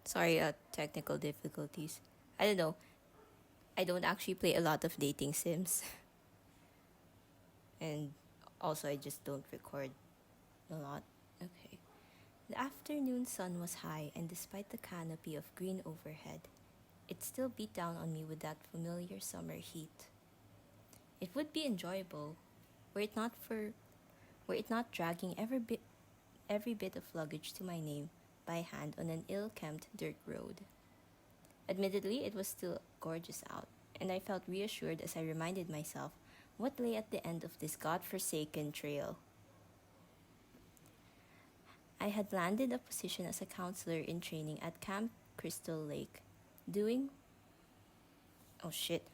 Sorry, technical difficulties. I don't know. I don't actually play a lot of dating sims. And also, I just don't record a lot. Okay. The afternoon sun was high, and despite the canopy of green overhead, it still beat down on me with that familiar summer heat. It would be enjoyable were it not for were it not dragging every bit of luggage to my name by hand on an ill-kempt dirt road. Admittedly, it was still gorgeous out, and I felt reassured as I reminded myself what lay at the end of this god-forsaken trail. I had landed a position as a counselor in training at Camp Crystal Lake, doing oh shit,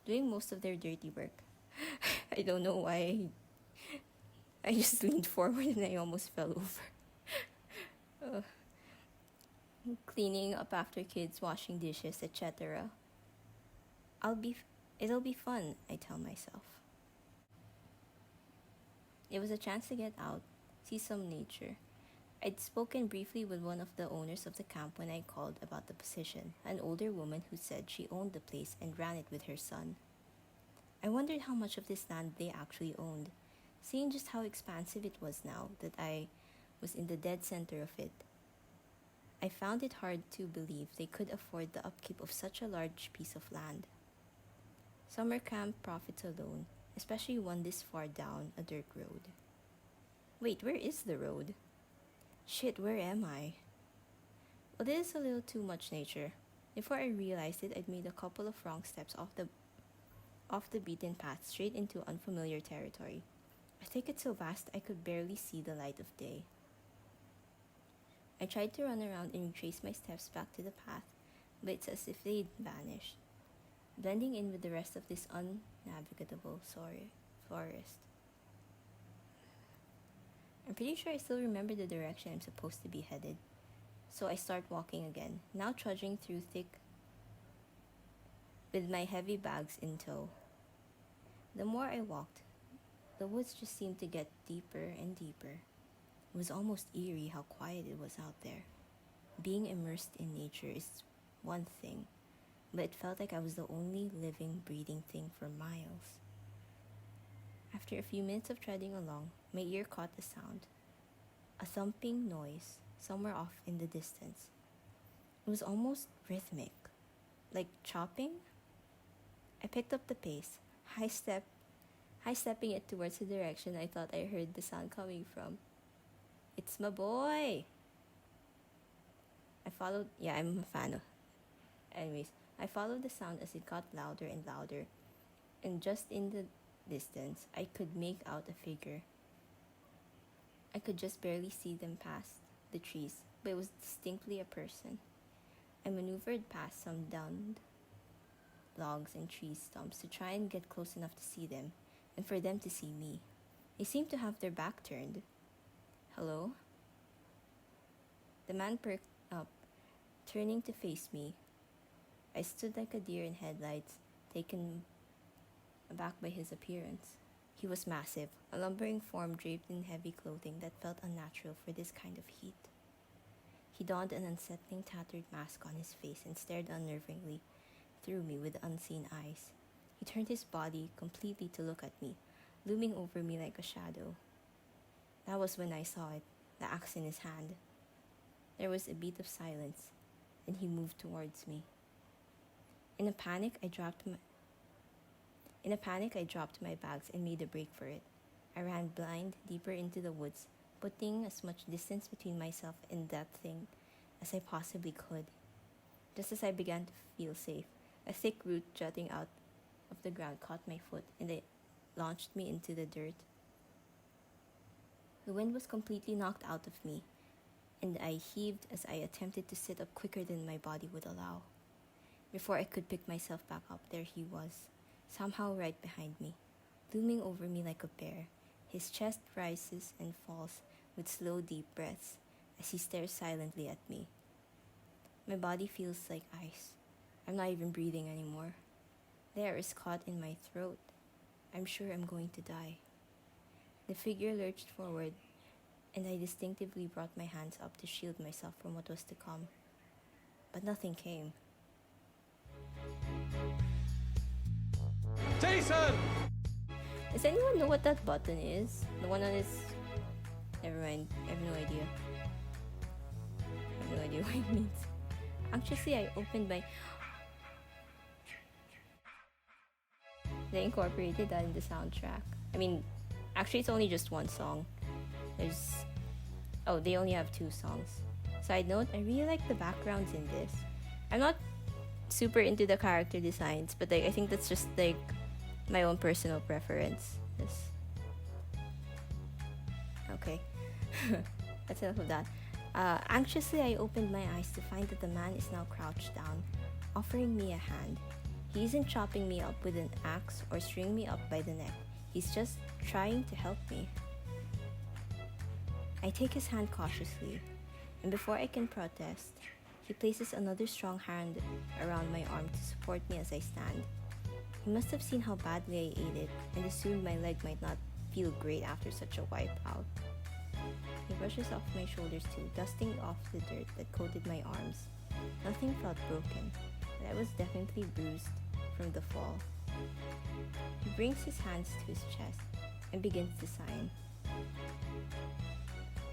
doing most of their dirty work. I don't know why I just leaned forward and I almost fell over. Uh, Cleaning up after kids, washing dishes, etc. I'll be It'll be fun, I tell myself. It was a chance to get out, see some nature. I'd spoken briefly with one of the owners of the camp when I called about the position, an older woman who said she owned the place and ran it with her son. I wondered how much of this land they actually owned, seeing just how expansive it was now that I was in the dead center of it. I found it hard to believe they could afford the upkeep of such a large piece of land. Summer camp profits alone, especially one this far down a dirt road. Wait, where is the road? Shit, where am I? Well, this is a little too much nature. Before I realized it, I'd made a couple of wrong steps off the beaten path straight into unfamiliar territory. A thicket so vast I could barely see the light of day. I tried to run around and retrace my steps back to the path, but it's as if they'd vanished, blending in with the rest of this unnavigable forest. I'm pretty sure I still remember the direction I'm supposed to be headed, so I start walking again, now trudging through thick with my heavy bags in tow. The more I walked, the woods just seemed to get deeper and deeper. It was almost eerie how quiet it was out there. Being immersed in nature is one thing, but it felt like I was the only living, breathing thing for miles. After a few minutes of treading along, my ear caught a sound. A thumping noise somewhere off in the distance. It was almost rhythmic, like chopping. I picked up the pace, high-stepping it towards the direction I thought I heard the sound coming from. It's my boy! I'm a fan of. Anyways, I followed the sound as it got louder and louder, and just in the distance, I could make out a figure. I could just barely see them past the trees, but it was distinctly a person. I maneuvered past some downed logs and tree stumps to try and get close enough to see them, and for them to see me. They seemed to have their back turned. Hello? The man perked up, turning to face me. I stood like a deer in headlights, taken aback by his appearance. He was massive, a lumbering form draped in heavy clothing that felt unnatural for this kind of heat. He donned an unsettling tattered mask on his face and stared unnervingly through me with unseen eyes. He turned his body completely to look at me, looming over me like a shadow. That was when I saw it, the axe in his hand. There was a beat of silence, and he moved towards me. In a panic, I dropped my bags and made a break for it. I ran blind deeper into the woods, putting as much distance between myself and that thing as I possibly could. Just as I began to feel safe, a thick root jutting out of the ground caught my foot and it launched me into the dirt. The wind was completely knocked out of me, and I heaved as I attempted to sit up quicker than my body would allow. Before I could pick myself back up, there he was, somehow right behind me, looming over me like a bear. His chest rises and falls with slow, deep breaths as he stares silently at me. My body feels like ice. I'm not even breathing anymore. The air is caught in my throat. I'm sure I'm going to die. The figure lurched forward, and I distinctively brought my hands up to shield myself from what was to come. but nothing came. Jason! Does anyone know what that button is? The one on his... Never mind, I have no idea. I have no idea what it means. Anxiously, I opened my... They incorporated that in the soundtrack. I mean, actually it's only just one song. There's... Oh, they only have 2 songs. Side note, I really like the backgrounds in this. I'm not super into the character designs, but like, I think that's just like my own personal preference. This. Okay. That's enough of that. Anxiously, I opened my eyes to find that the man is now crouched down, offering me a hand. He isn't chopping me up with an axe or stringing me up by the neck. He's just trying to help me. I take his hand cautiously, and before I can protest, he places another strong hand around my arm to support me as I stand. He must have seen how badly I ate it and assumed my leg might not feel great after such a wipeout. He brushes off my shoulders too, dusting off the dirt that coated my arms. Nothing felt broken, but I was definitely bruised from the fall. He brings his hands to his chest and begins to sign.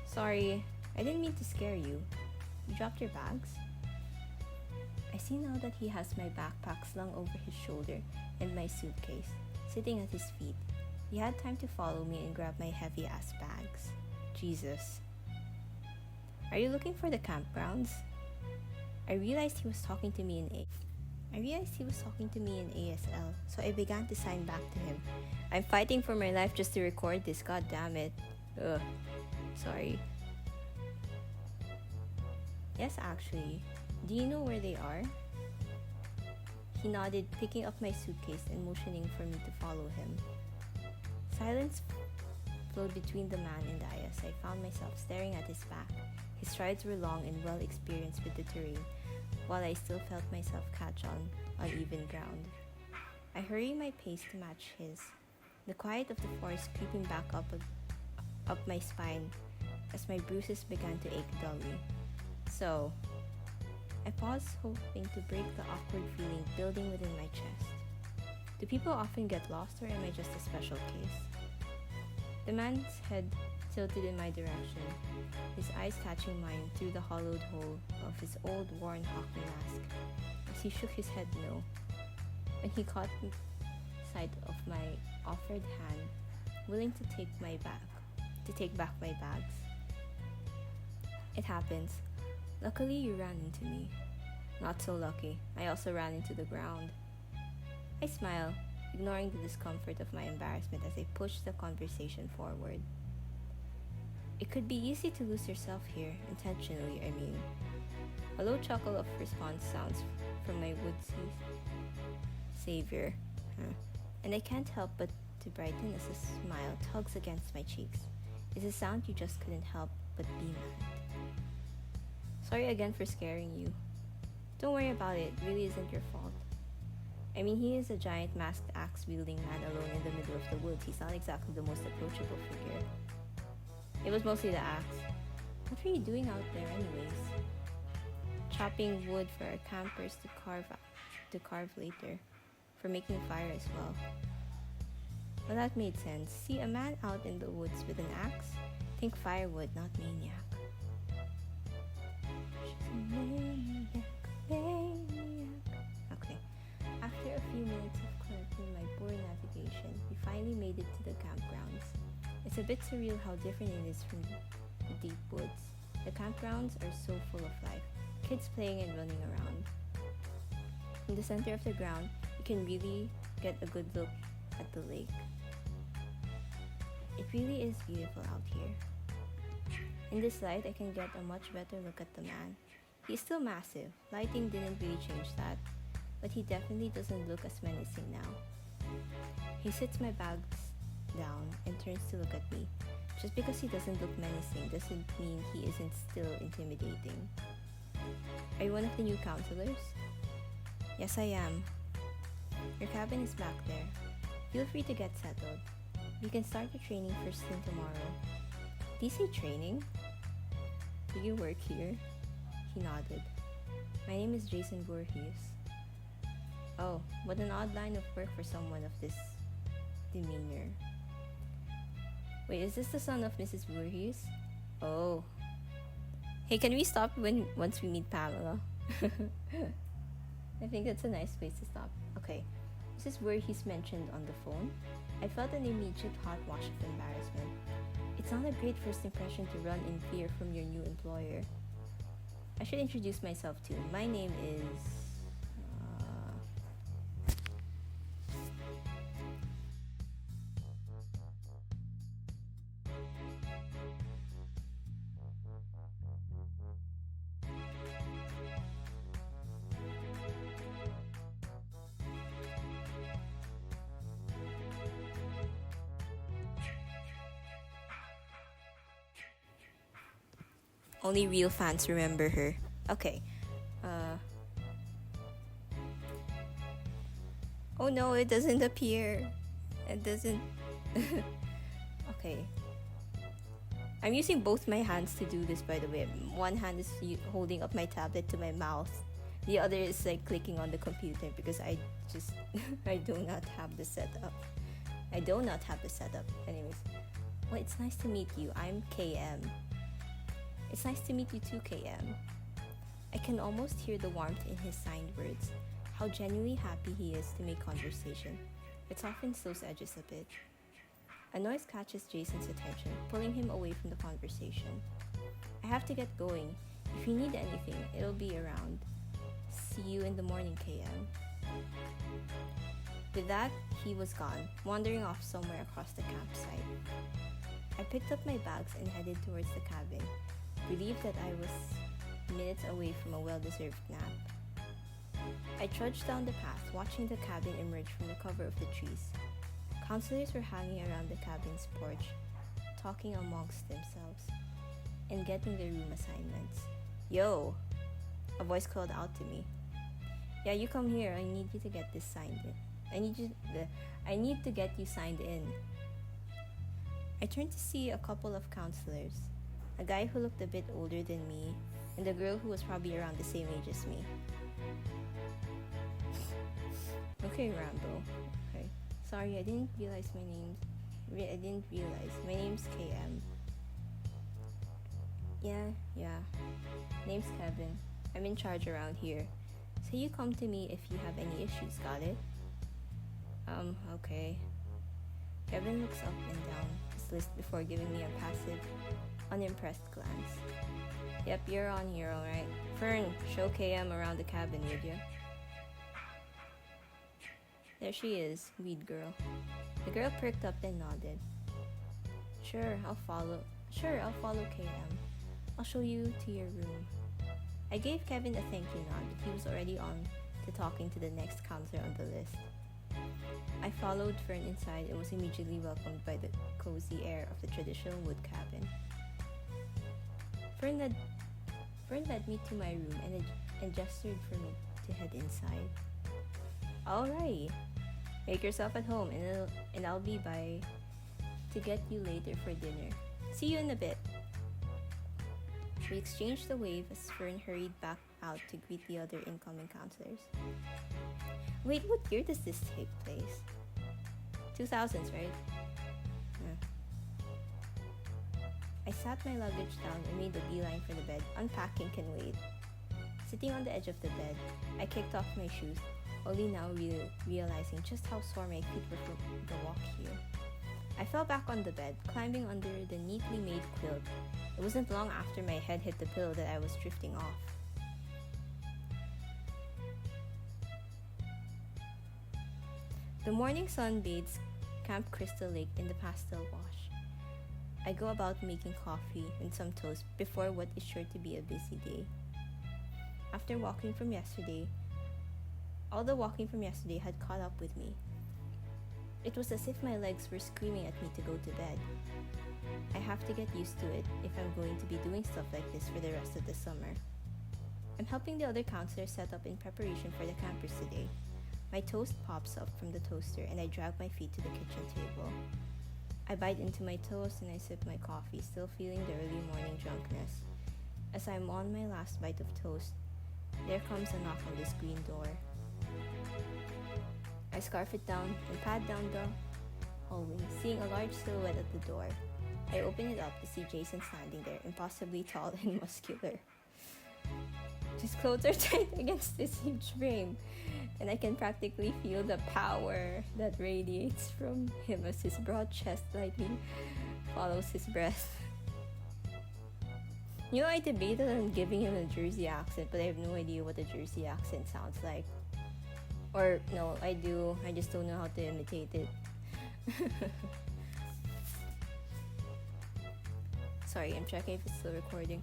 Sorry, I didn't mean to scare you. You dropped your bags? I see now that he has my backpack slung over his shoulder and my suitcase, sitting at his feet. He had time to follow me and grab my heavy-ass bags. Jesus. Are you looking for the campgrounds? I realized he was talking to me in ASL, so I began to sign back to him. I'm fighting for my life just to record this, god damn it. Ugh. Sorry. Yes, actually. Do you know where they are? He nodded, picking up my suitcase and motioning for me to follow him. Silence flowed between the man and I as I found myself staring at his back. His strides were long and well experienced with the terrain, while I still felt myself catch on uneven ground. I hurry my pace to match his, the quiet of the forest creeping back up my spine as my bruises began to ache dully. So, I paused, hoping to break the awkward feeling building within my chest. Do people often get lost, or am I just a special case? The man's head tilted in my direction, his eyes catching mine through the hollowed hole of his old worn hockey mask, as he shook his head no. When he caught sight of my offered hand, willing to take back my bags. It happens. Luckily, you ran into me. Not so lucky. I also ran into the ground. I smile, ignoring the discomfort of my embarrassment as I push the conversation forward. It could be easy to lose yourself here, intentionally, I mean. A low chuckle of response sounds from my woodsy savior, and I can't help but to brighten as a smile tugs against my cheeks. It's a sound you just couldn't help but be mad. Sorry again for scaring you. Don't worry about it, it really isn't your fault. I mean, he is a giant masked axe-wielding man alone in the middle of the woods. He's not exactly the most approachable figure. It was mostly the axe. What were you doing out there anyways? Chopping wood for our campers to carve later. For making fire as well. Well, that made sense. See, a man out in the woods with an axe? Think firewood, not maniac. She's a maniac. Okay. After a few minutes of correcting my poor navigation, we finally made it to the campgrounds. It's a bit surreal how different it is from the deep woods. The campgrounds are so full of life, kids playing and running around. In the center of the ground, you can really get a good look at the lake. It really is beautiful out here. In this light, I can get a much better look at the man. He's still massive. Lighting didn't really change that, but he definitely doesn't look as menacing now. He sits my bags down and turns to look at me. Just because he doesn't look menacing doesn't mean he isn't still intimidating. Are you one of the new counselors? Yes, I am. Your cabin is back there. Feel free to get settled. You can start your training first thing tomorrow. DC training? Do you work here? He nodded. My name is Jason Voorhees. Oh, what an odd line of work for someone of this demeanor. Wait, is this the son of Mrs. Voorhees? Oh. Hey, can we stop once we meet Pamela? I think that's a nice place to stop. Okay. Mrs. Voorhees mentioned on the phone. I felt an immediate hot wash of embarrassment. It's not a great first impression to run in fear from your new employer. I should introduce myself too. My name is... Only real fans remember her. Okay. Oh no, it doesn't appear. It doesn't... Okay. I'm using both my hands to do this, by the way. One hand is holding up my tablet to my mouth. The other is like clicking on the computer because I just... I do not have the setup. Anyways. Well, it's nice to meet you. I'm KM. It's nice to meet you too, KM. I can almost hear the warmth in his signed words. How genuinely happy he is to make conversation. It softens those edges a bit. A noise catches Jason's attention, pulling him away from the conversation. I have to get going. If you need anything, it'll be around. See you in the morning, KM. With that, he was gone, wandering off somewhere across the campsite. I picked up my bags and headed towards the cabin, relieved that I was minutes away from a well-deserved nap. I trudged down the path, watching the cabin emerge from the cover of the trees. Counselors were hanging around the cabin's porch, talking amongst themselves, and getting their room assignments. Yo! A voice called out to me. Yeah, you come here. I need you to get this signed in. I need to get you signed in. I turned to see a couple of counselors, a guy who looked a bit older than me, and a girl who was probably around the same age as me. Okay, Rambo. Okay. Sorry, I didn't realize my name. My name's KM. Yeah. Name's Kevin. I'm in charge around here. So you come to me if you have any issues, got it? Okay. Kevin looks up and down his list before giving me a passive, unimpressed glance. Yep, you're on here, alright. Fern, show KM around the cabin, would you? There she is, weed girl. The girl perked up and nodded. Sure, I'll follow KM. I'll show you to your room. I gave Kevin a thank you nod, but he was already on to talking to the next counselor on the list. I followed Fern inside and was immediately welcomed by the cozy air of the traditional wood cabin. Fern led me to my room and gestured for me to head inside. Alright, make yourself at home and I'll be by to get you later for dinner. See you in a bit. We exchanged a wave as Fern hurried back out to greet the other incoming counselors. Wait, what year does this take place? 2000s, right? I sat my luggage down and made a beeline for the bed. Unpacking can wait. Sitting on the edge of the bed, I kicked off my shoes, only now realizing just how sore my feet were from the walk here. I fell back on the bed, climbing under the neatly made quilt. It wasn't long after my head hit the pillow that I was drifting off. The morning sun bathes Camp Crystal Lake in the pastel wash. I go about making coffee and some toast before what is sure to be a busy day. After walking from yesterday, all the walking from yesterday had caught up with me. It was as if my legs were screaming at me to go to bed. I have to get used to it if I'm going to be doing stuff like this for the rest of the summer. I'm helping the other counselors set up in preparation for the campers today. My toast pops up from the toaster and I drag my feet to the kitchen table. I bite into my toast and I sip my coffee, still feeling the early morning drunkenness. As I'm on my last bite of toast, There comes a knock on the screen door. I scarf it down and pad down the hallway, seeing a large silhouette at the door. I open it up to see Jason standing there, impossibly tall and muscular. His clothes are tight against this huge frame, and I can practically feel the power that radiates from him as his broad chest lightly follows his breath. You know, I debated on giving him a Jersey accent, but I have no idea what a Jersey accent sounds like. Or, no, I do, I just don't know how to imitate it. Sorry, I'm checking if it's still recording.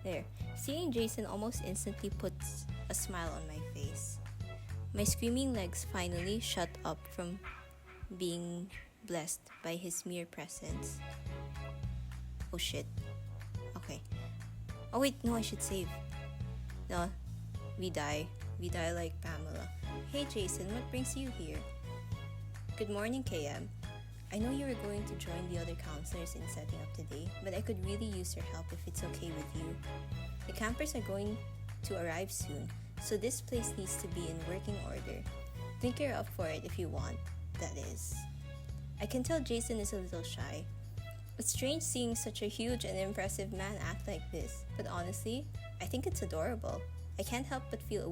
There. Seeing Jason almost instantly puts a smile on my face. My screaming legs finally shut up from being blessed by his mere presence. Oh shit. Okay. Oh wait, no, I should save. No, we die. We die like Pamela. Hey Jason, what brings you here? Good morning, KM. I know you were going to join the other counselors in setting up today, but I could really use your help if it's okay with you. The campers are going to arrive soon, so this place needs to be in working order. Think you're up for it if you want, that is. I can tell Jason is a little shy. It's strange seeing such a huge and impressive man act like this, but honestly, I think it's adorable. I can't help but feel a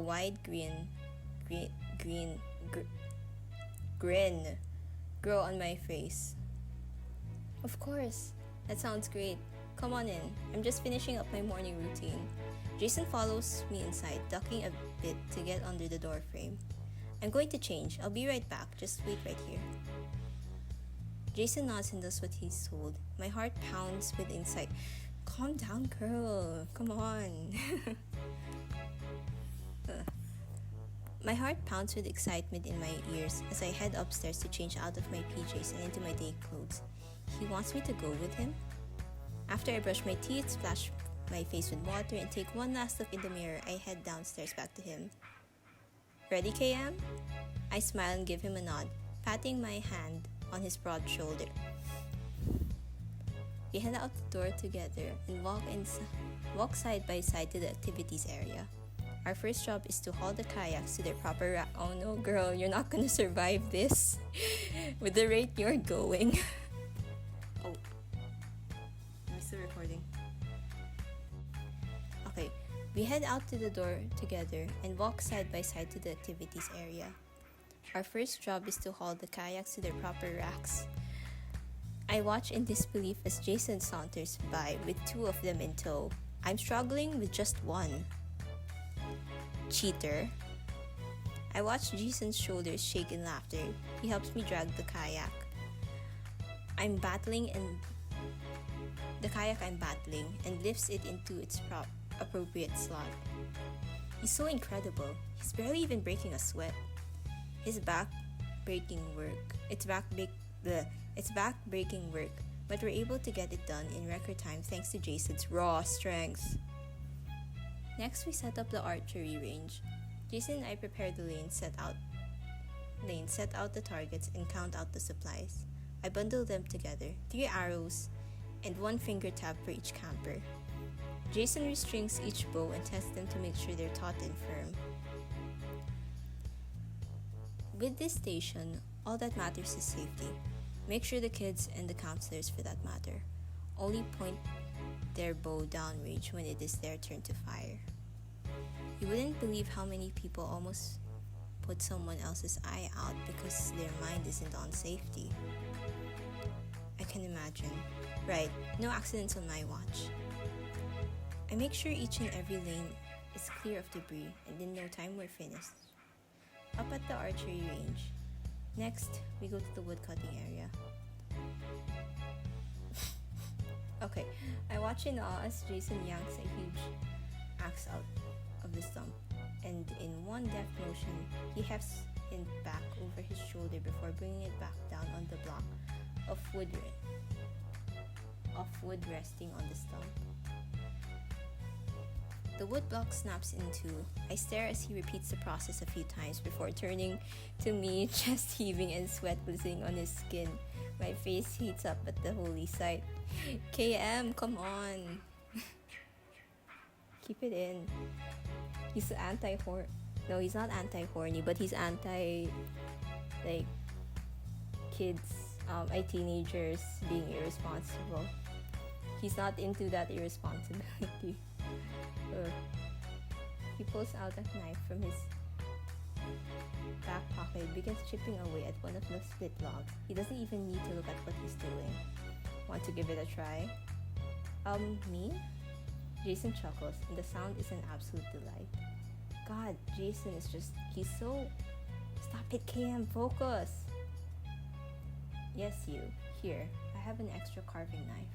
wide grin grow on my face. Of course, that sounds great. Come on in. I'm just finishing up my morning routine. Jason follows me inside, ducking a bit to get under the door frame. I'm going to change. I'll be right back. Just wait right here. Jason nods and does what he's told. My heart pounds with insight. Calm down, girl. Come on. My heart pounds with excitement in my ears as I head upstairs to change out of my PJs and into my day clothes. He wants me to go with him? After I brush my teeth, splash my face with water, and take one last look in the mirror, I head downstairs back to him. Ready, KM? I smile and give him a nod, patting my hand on his broad shoulder. We head out the door together and walk side by side to the activities area. Our first job is to haul the kayaks to their proper rack. Oh no, girl, you're not gonna survive this with the rate you're going. Oh, I'm still recording. Okay, we head out to the door together and walk side by side to the activities area. Our first job is to haul the kayaks to their proper racks. I watch in disbelief as Jason saunters by with two of them in tow. I'm struggling with just one. Cheater. I watch Jason's shoulders shake in laughter. He helps me drag the kayak. I'm battling and lifts it into its appropriate slot. He's so incredible. He's barely even breaking a sweat. It's back-breaking work, but we're able to get it done in record time thanks to Jason's raw strength. Next, we set up the archery range. Jason and I prepare the lane, set out the targets, and count out the supplies. I bundle them together, 3 arrows and 1 finger tab for each camper. Jason restrings each bow and tests them to make sure they're taut and firm. With this station, all that matters is safety. Make sure the kids and the counselors, for that matter, only point their bow downrange when it is their turn to fire. You wouldn't believe how many people almost put someone else's eye out because their mind isn't on safety. I can imagine. Right, no accidents on my watch. I make sure each and every lane is clear of debris, and in no time we're finished. Up at the archery range. Next, we go to the woodcutting area. Okay, I watch in awe as Jason yanks a huge axe out of the stump, and in one deft motion, he hefts it back over his shoulder before bringing it back down on the block of wood resting on the stump. The wood block snaps in two. I stare as he repeats the process a few times before turning to me, chest heaving and sweat glistening on his skin. My face heats up at the holy sight. KM, come on. Keep it in. He's anti-horny. No, he's not anti-horny, but he's anti, like, kids, teenagers being irresponsible. He's not into that irresponsibility. He pulls out a knife from his back pocket and begins chipping away at one of the split logs. He doesn't even need to look at what he's doing. Want to give it a try? Me? Jason chuckles, and the sound is an absolute delight. God, Jason is just, he's so... Stop it, KM, focus! Yes, you. Here, I have an extra carving knife.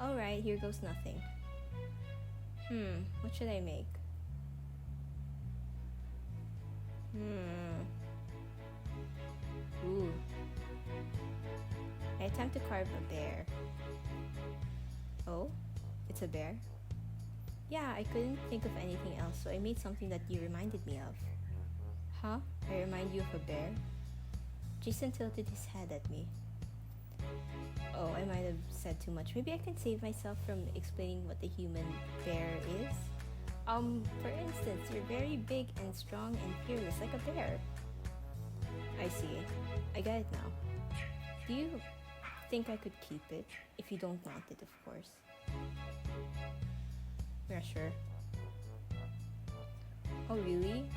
Alright, here goes nothing. What should I make? Ooh. I attempt to carve a bear. Oh? It's a bear? Yeah, I couldn't think of anything else, so I made something that you reminded me of. Huh? I remind you of a bear? Jason tilted his head at me. Oh, I might have said too much. Maybe I can save myself from explaining what the human bear is. For instance, you're very big and strong and fearless like a bear. I see. I get it now. Do you think I could keep it? If you don't want it, of course. Yeah, sure. Oh, really?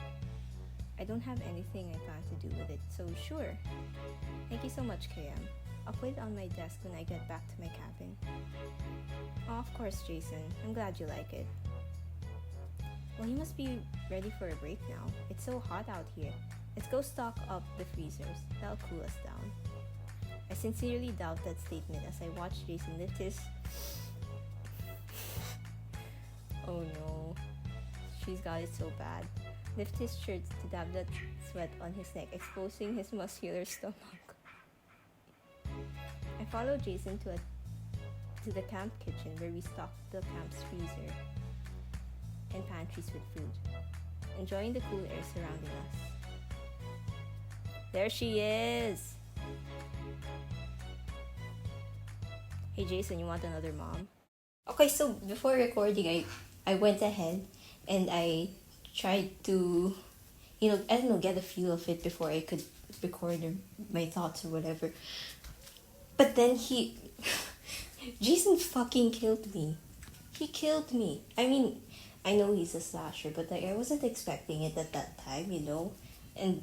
I don't have anything I plan to do with it, so sure. Thank you so much, KM. I'll put it on my desk when I get back to my cabin. Oh, of course, Jason. I'm glad you like it. Well, you must be ready for a break now. It's so hot out here. Let's go stock up the freezers. That'll cool us down. I sincerely doubt that statement as I watch Jason lift his... Oh no. She's got it so bad. Lift his shirt to dab that sweat on his neck, exposing his muscular stomach. I follow Jason to the camp kitchen where we stock the camp's freezer and pantries with food, enjoying the cool air surrounding us. There she is! Hey Jason, you want another mom? Okay, so before recording, I went ahead and I tried to, get a feel of it before I could record my thoughts or whatever. But then Jason fucking killed me. He killed me. I mean, I know he's a slasher, but I wasn't expecting it at that time, And,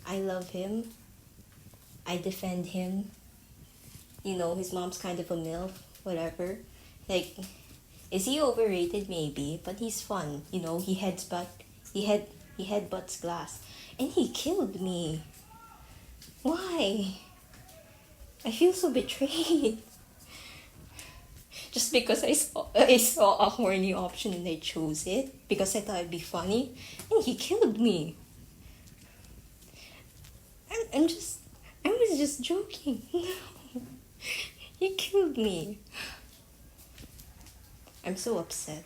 I love him. I defend him. His mom's kind of a MILF, whatever. Like, is he overrated? Maybe, but he's fun. He headbutts glass. And he killed me. Why? I feel so betrayed. Just because I saw a horny option and I chose it because I thought it'd be funny, and he killed me. I was just joking. No, he killed me. I'm so upset.